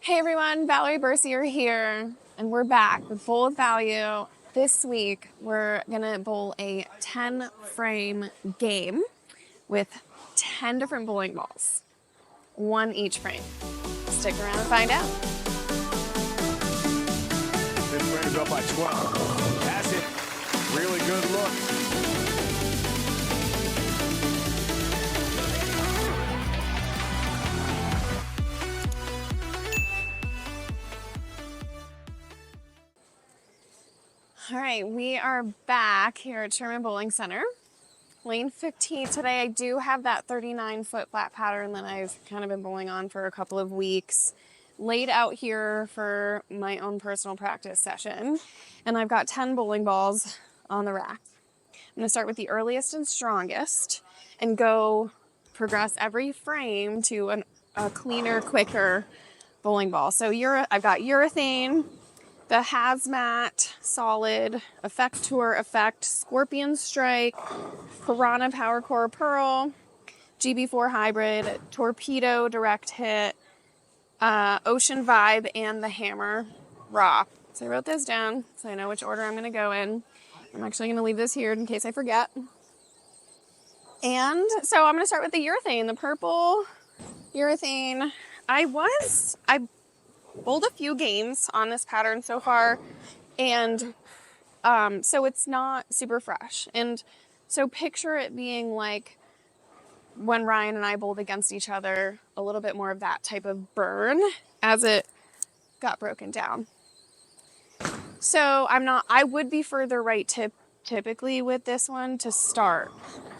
Hey everyone, Valerie Bercier here, and we're back with Bowl of Value. This week, we're gonna bowl a 10 frame game with 10 different bowling balls, one each frame. Stick around and find out. This frame is up by 12. That's it. Really good look. All right, we are back here at Sherman Bowling Center. Lane 15 today. I do have that 39-foot flat pattern that I've kind of been bowling on for a couple of weeks, laid out here for my own personal practice session. And I've got 10 bowling balls on the rack. I'm gonna start with the earliest and strongest and progress every frame to a cleaner, quicker bowling ball. So I've got urethane, the hazmat, solid, effect tour, effect, scorpion strike, Piranha power core pearl, GB4 hybrid, torpedo direct hit, ocean vibe, and the hammer raw. So I wrote those down so I know which order I'm going to go in. I'm actually going to leave this here in case I forget. And so I'm going to start with the urethane, the purple urethane. I bowled a few games on this pattern so far, and so it's not super fresh. And so picture it being like when Ryan and I bowled against each other, a little bit more of that type of burn as it got broken down. So I would be further right typically with this one to start.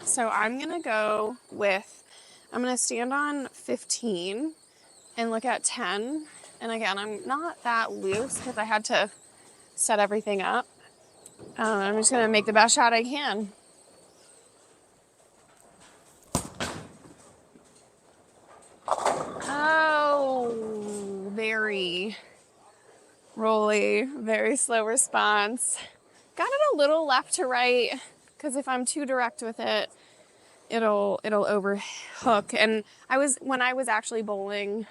So I'm going to stand on 15 and look at 10. And again, I'm not that loose because I had to set everything up. I'm just going to make the best shot I can. Oh, very rolly, very slow response. Got it a little left to right because if I'm too direct with it, it'll overhook. And when I was actually bowling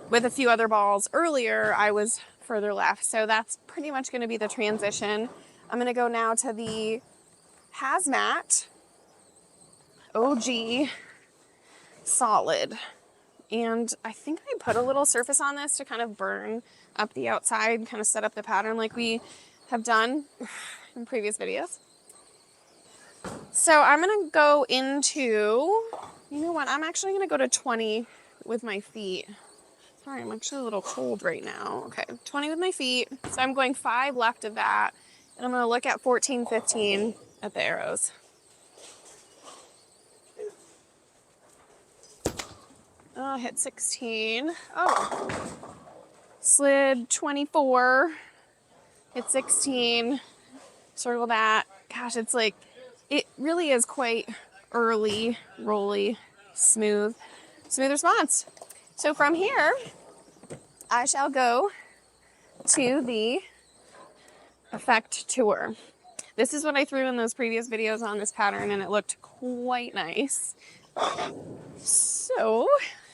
with a few other balls earlier, I was further left. So that's pretty much going to be the transition. I'm going to go now to the hazmat OG solid. And I think I put a little surface on this to kind of burn up the outside, kind of set up the pattern like we have done in previous videos. So I'm going to go into, you know what, I'm actually going to go to 20 with my feet. Sorry, I'm actually a little cold right now. Okay, 20 with my feet. So I'm going 5 left of that. And I'm going to look at 14, 15 at the arrows. Oh, hit 16. Oh, slid 24. Hit 16. Circle that. Gosh, it's like, it really is quite early, rolly, smooth response. So from here, I shall go to the effect tour. This is what I threw in those previous videos on this pattern, and it looked quite nice. So,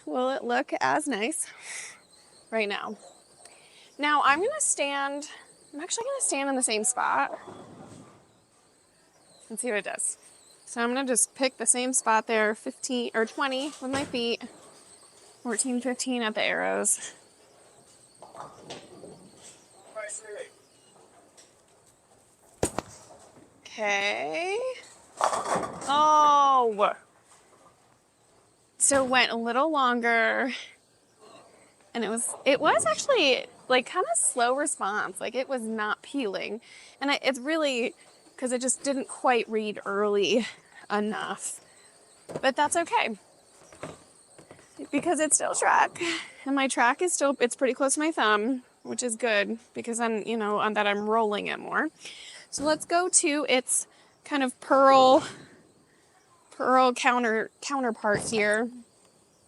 will it look as nice right now? Now I'm actually going to stand in the same spot and see what it does. So I'm going to just pick the same spot there, 15 or 20 with my feet, 14, 15 at the arrows. Okay. Oh. So it went a little longer, and it was actually like kind of slow response. Like it was not peeling, and it's really because it just didn't quite read early enough. But that's okay because it's still track, and my track is it's pretty close to my thumb, which is good because I'm on that I'm rolling it more. So let's go to its kind of pearl counterpart here,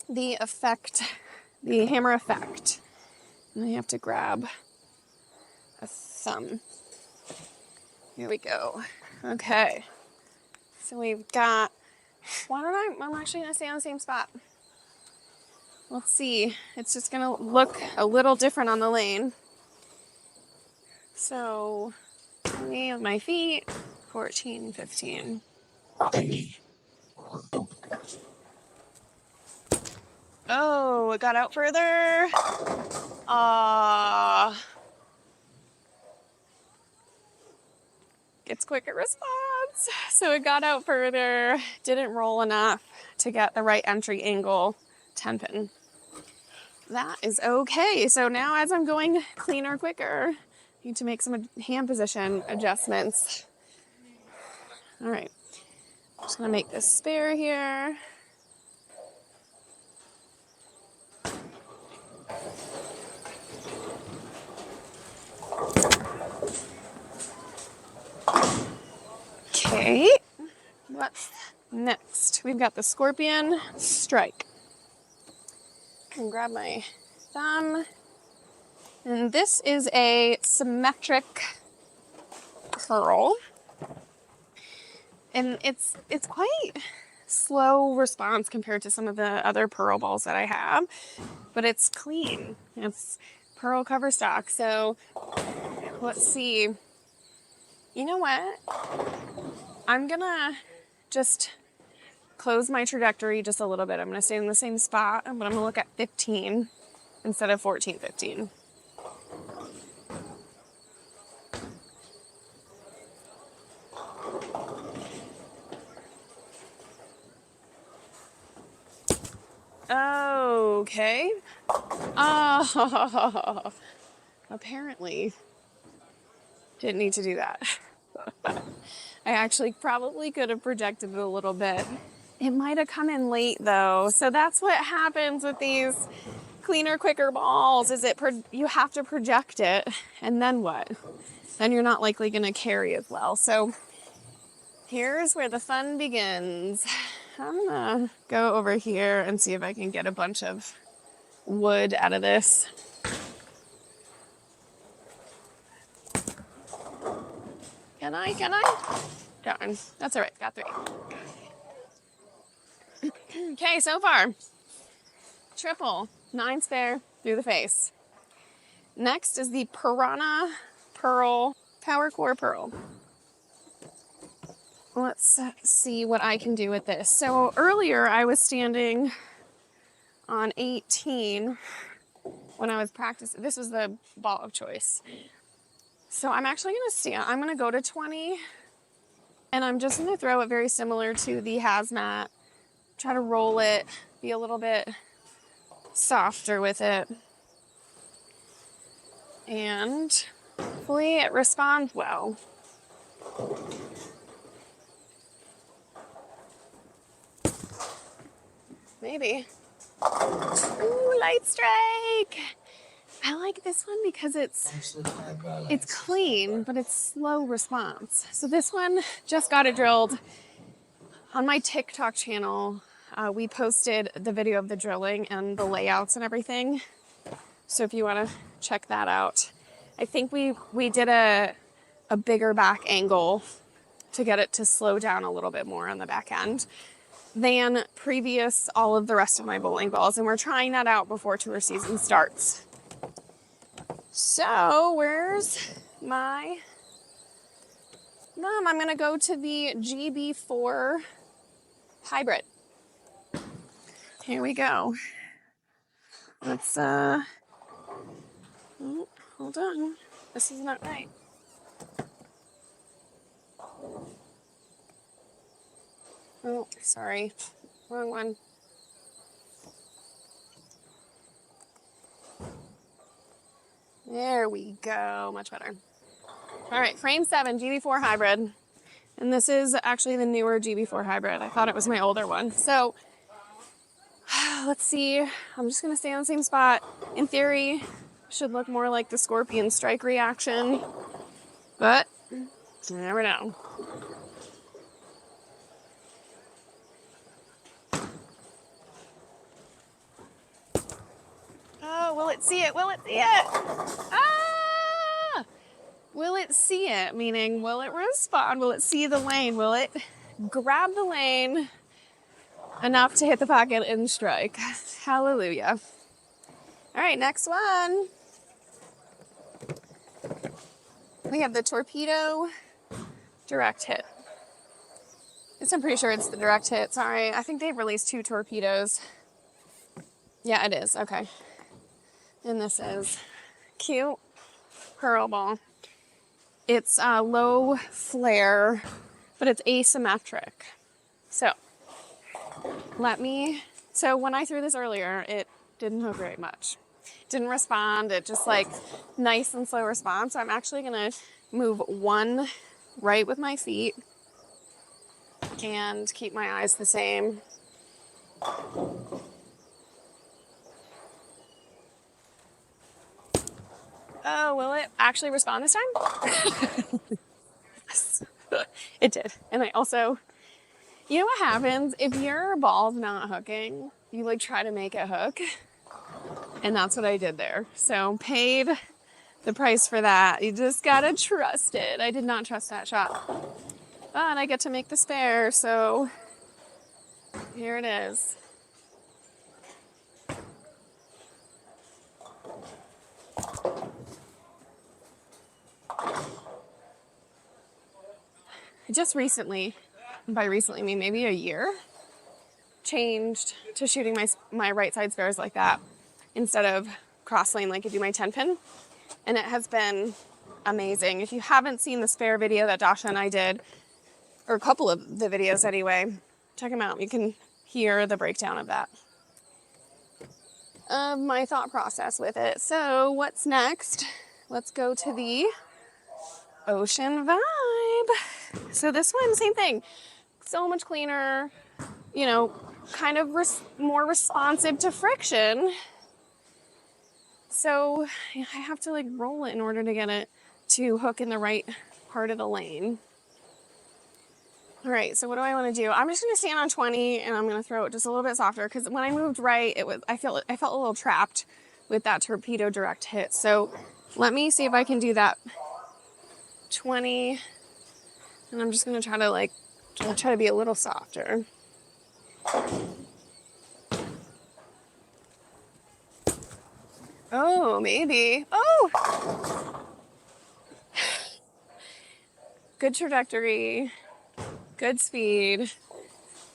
the hammer effect. And I have to grab a thumb. Here we go. Okay. So we've got, I'm actually going to stay on the same spot. let's see. It's just gonna look a little different on the lane. So 20 of my feet, 14, 15. Oh, it got out further. Gets quicker response. So it got out further, didn't roll enough to get the right entry angle 10 pin. That is okay. So now as I'm going cleaner, quicker, I need to make some hand position adjustments. All right, I'm just gonna make this spare here. Okay, what's next? We've got the Scorpion Strike. I can grab my thumb. And this is a Symmetric pearl. And it's quite slow response compared to some of the other pearl balls that I have, but it's clean. It's pearl cover stock. So let's see. You know what? I'm gonna just close my trajectory just a little bit. I'm gonna stay in the same spot, but I'm gonna look at 15 instead of 14, 15. Okay. Oh, apparently didn't need to do that. I actually probably could have projected it a little bit. It might have come in late though. So that's what happens with these cleaner, quicker balls is you have to project it, and then what? Then you're not likely gonna carry as well. So here's where the fun begins. I'm gonna go over here and see if I can get a bunch of wood out of this. Can I? Darn, that's all right, got 3. Okay, so far, triple, 9 spare through the face. Next is the Piranha Pearl, Power Core Pearl. Let's see what I can do with this. So earlier I was standing on 18 when I was practicing. This was the ball of choice. So I'm actually I'm gonna go to 20, and I'm just gonna throw it very similar to the hazmat. Try to roll it, be a little bit softer with it. And hopefully it responds well. Maybe. Ooh, light strike! I like this one because it's clean, but it's slow response. So this one just got it drilled. On my TikTok channel, we posted the video of the drilling and the layouts and everything. So if you want to check that out. I think we did a bigger back angle to get it to slow down a little bit more on the back end than all of the rest of my bowling balls. And we're trying that out before tour season starts. So where's my I'm gonna go to the GB4 hybrid. Here we go. Let's oh, hold on. This is not right. Oh, sorry. Wrong one. There we go. Much better. All right, frame 7, GB4 hybrid. And this is actually the newer GB4 hybrid. I thought it was my older one. So let's see. I'm just going to stay on the same spot. In theory, should look more like the Scorpion strike reaction. But you never know. Oh, will it see it? Will it see it? Ah! Will it see it? Meaning, will it respond? Will it see the lane? Will it grab the lane enough to hit the pocket and strike. Hallelujah. All right, next one. We have the Torpedo direct hit. I'm pretty sure it's the direct hit. Sorry, I think they've released 2 torpedoes. Yeah, it is. Okay. And this is cute pearl ball. It's a low flare, but it's asymmetric. So when I threw this earlier, it didn't hook very much. Didn't respond. It just like nice and slow response. So I'm actually gonna move one right with my feet and keep my eyes the same. Oh, will it actually respond this time? Yes. It did. And I also, you know what happens? If your ball's not hooking, you like try to make it hook. And that's what I did there. So paid the price for that. You just gotta trust it. I did not trust that shot. But I get to make the spare, so here it is. Just recently, by recently I mean maybe a year, changed to shooting my right side spares like that instead of cross lane like I do my 10 pin. And it has been amazing. If you haven't seen the spare video that Dasha and I did, or a couple of the videos anyway, check them out. You can hear the breakdown of that. My thought process with it. So what's next? Let's go to the Ocean Vibe. So this one, same thing. So much cleaner, you know, kind of more responsive to friction. So I have to like roll it in order to get it to hook in the right part of the lane. All right, so what do I want to do? I'm just going to stand on 20 and I'm going to throw it just a little bit softer because when I moved right, I felt a little trapped with that Torpedo direct hit. So let me see if I can do that 20, and I'm just going to try to be a little softer. Oh, maybe. Oh! Good trajectory. Good speed,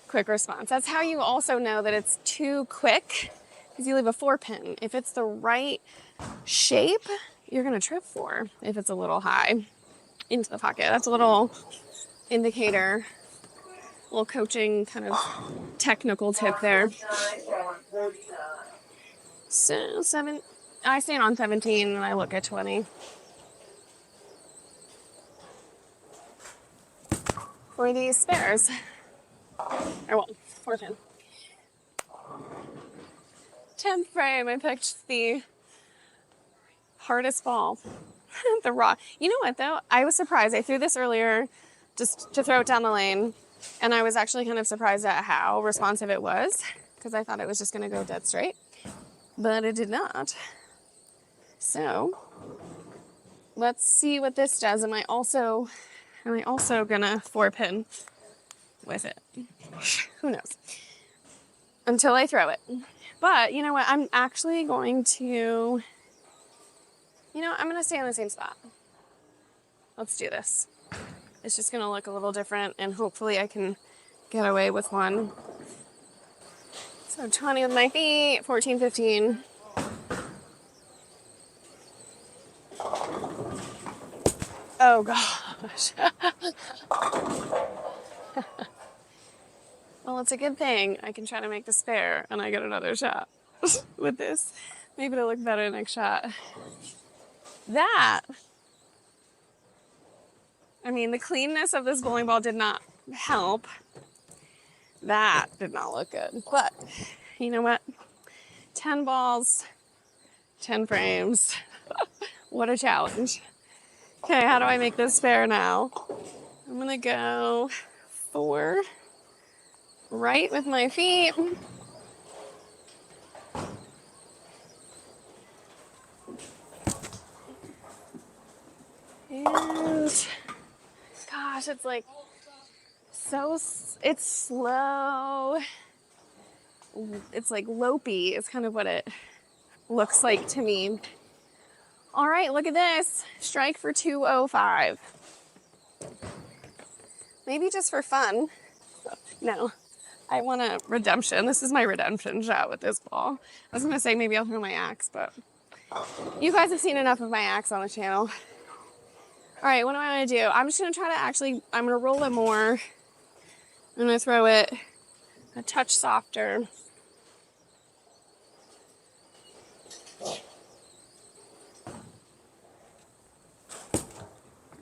quick response. That's how you also know that it's too quick, because you leave a 4-pin. If it's the right shape, you're gonna trip 4 if it's a little high into the pocket. That's a little indicator, little coaching kind of technical tip there. So I stand on 17 and I look at 20. For these spares. Or well, 4-pin. 10th frame, I picked the hardest ball. The raw. You know what though? I was surprised. I threw this earlier just to throw it down the lane. And I was actually kind of surprised at how responsive it was, because I thought it was just going to go dead straight. But it did not. So let's see what this does. Am I also gonna 4-pin with it? Who knows? Until I throw it. But you know what? I'm actually going to, I'm gonna stay in the same spot. Let's do this. It's just gonna look a little different and hopefully I can get away with one. So 20 with my feet, 14, 15. Oh gosh. Well, it's a good thing I can try to make the spare and I get another shot with this. Maybe it'll look better next shot. The cleanness of this bowling ball did not help. That did not look good. But you know what? 10 balls, 10 frames. What a challenge. Okay, how do I make this spare now? I'm gonna go 4 right with my feet. And gosh, it's like it's slow. it's like lopey. It's kind of what it looks like to me. All right, look at this. Strike for 205. Maybe just for fun. No, I want a redemption. This is my redemption shot with this ball. I was gonna say maybe I'll throw my axe, but you guys have seen enough of my axe on the channel. All right, what am I gonna do? I'm just gonna try to I'm gonna roll it more. I'm gonna throw it a touch softer.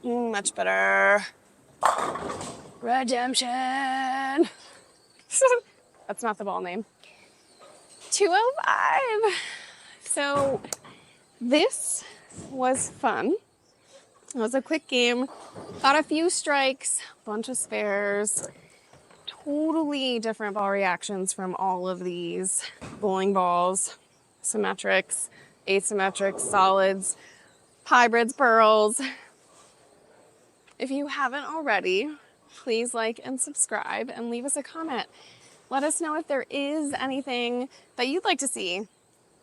Much better. Redemption. That's not the ball name. 205. So this was fun. It was a quick game. Got a few strikes, bunch of spares. Totally different ball reactions from all of these bowling balls. Symmetrics, asymmetrics, solids, hybrids, pearls. If you haven't already, please like and subscribe and leave us a comment. Let us know if there is anything that you'd like to see,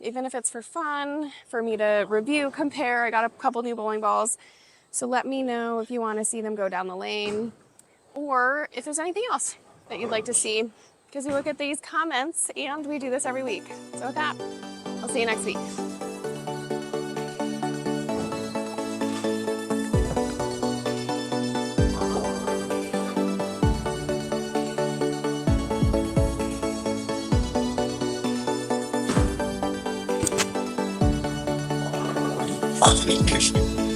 even if it's for fun, for me to review, compare. I got a couple new bowling balls, so let me know if you want to see them go down the lane, or if there's anything else that you'd like to see, because we look at these comments and we do this every week. So with that, I'll see you next week. Communication.